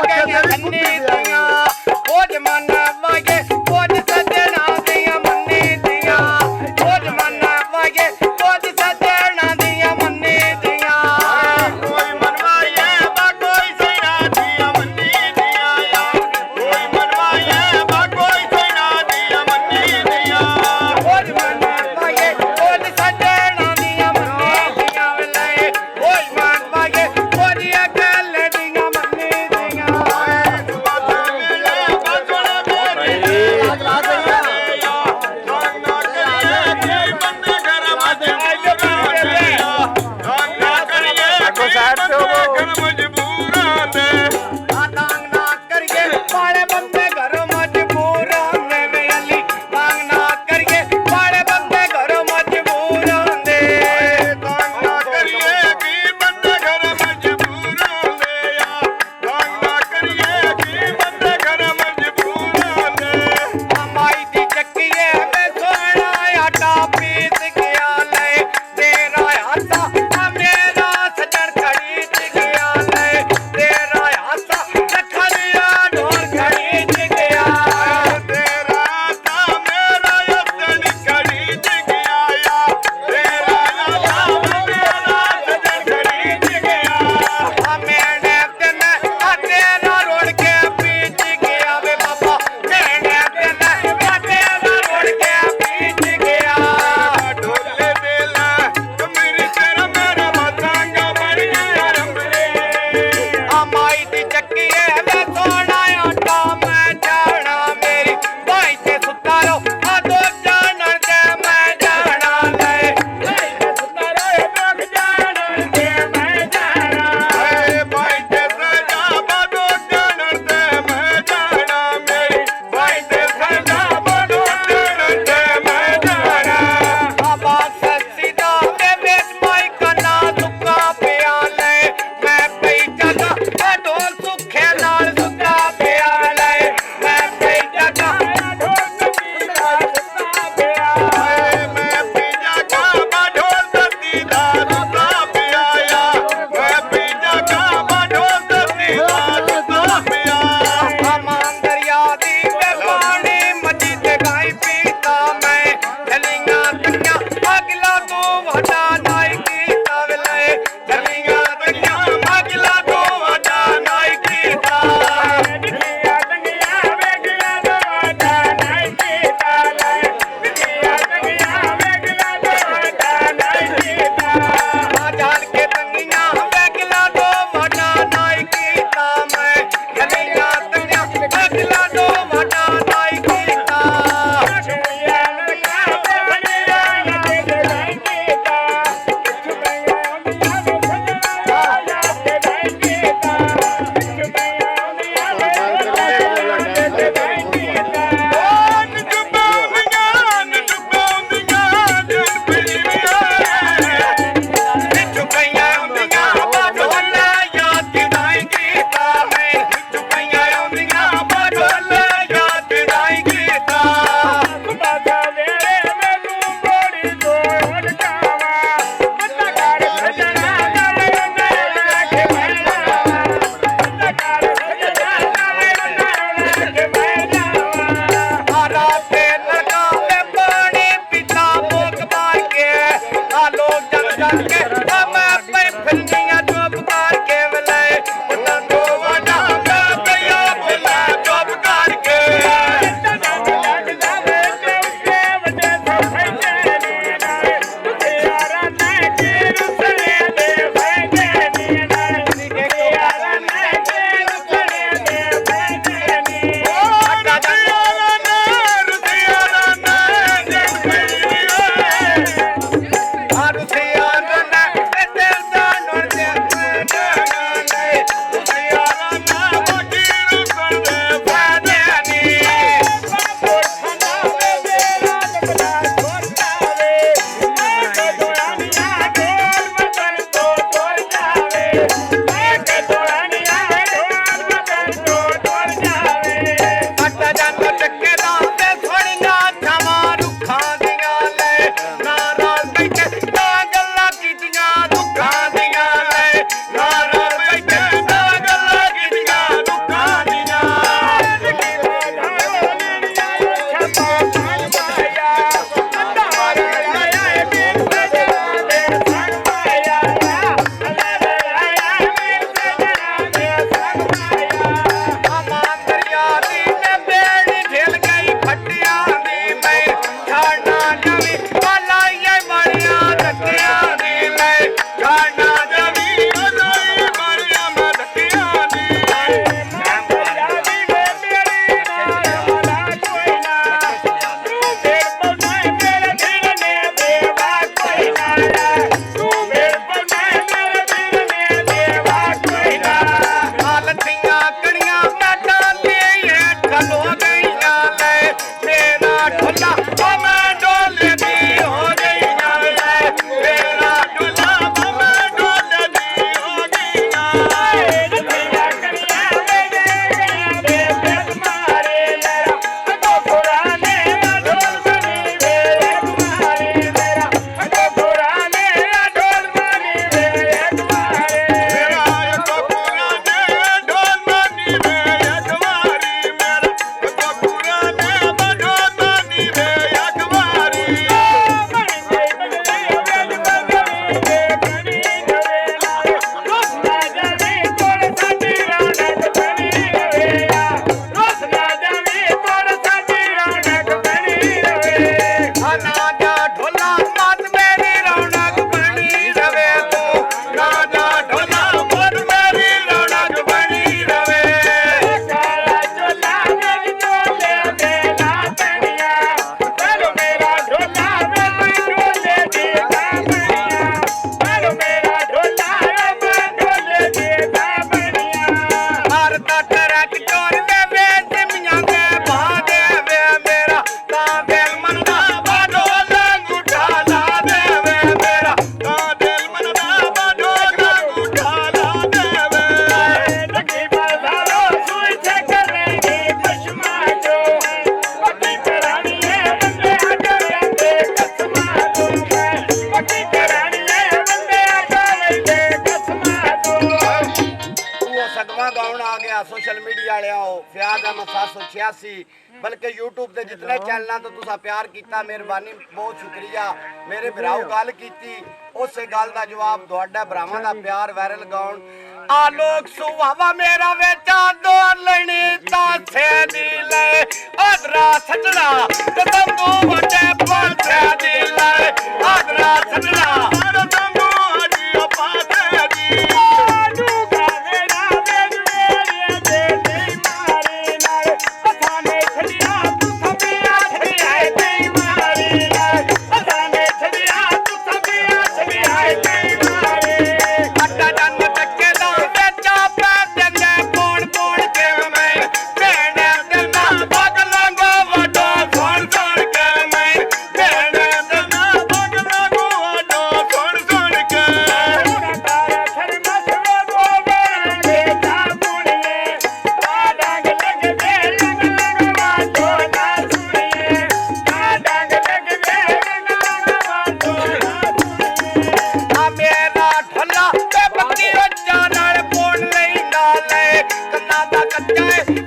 गईयां धन्नी दियां ओ जमाना वागे कुछ सजना दियां मन्नी दियां ओ जमाना वागे कुछ सजना दियां मन्नी दियां कोई मनवाए बा कोई सैना दिया मन्नी दिया कोई मनवाए बा कोई सैना दिया मन्नी दिया ओ जमाना वागे कुछ सजना दियां मन्नी दियां वे ओ जमान वागे कुछ अकल दियां मन्नी दियां तांग ना करिए बाड़े बंदे घरों मजबूर होंदे वे अली तांग ना करिए बाड़े बंदे घरों मजबूर होंदे माई दी चक्कीए वे सोना आटा पीस गया ले तेरा हाथा मेरा सजन खरीद गया ले तेरा हाथा लखड़िया ढोल खरीद गया मैंने तेने तेरा रोड के पीछ गया वे बाबा मैंने तेने तेरा रोड के पीछ गया माई दी चक्की है वे सोना आटा मैं जाना मेरी भाई ते सुता रो आ दो जाना दे मैं जाना ले भाई ते सुता रो दो जाना दे मैं जाना बाबा ससीदा दे बेच माई कना सुक्का पिया ले मैं पई जगा ए ढोल सुखे नाल सुक्का पिया ले मैं पई जगा ए ढोल सुखे नाल सुक्का पिया हमाम दरिया दी पे पानी मजी ते गाई पीता मैं चलिंगा तन्या अगला तू वडा नाई कीता वेले चलिंगा तन्या अगला तू वडा नाई कीता आ गया सोशल मीडिया वाले फयाज अहमद 786 बल्कि यूट्यूब के जितने चैनलों तो तुसा प्यार किया मेहरबानी बहुत शुक्रिया मेरे भराओ गल की उस गल का जवाब तुहाडा भरावां दा प्यार वायरल गाउन आलोक सुहावा मेरा वेचा दो लणी तासे दी ले आदरा सजना कदम को वटे पासे दी ले आदरा सजना कदम को वटे पासे दी कच्चा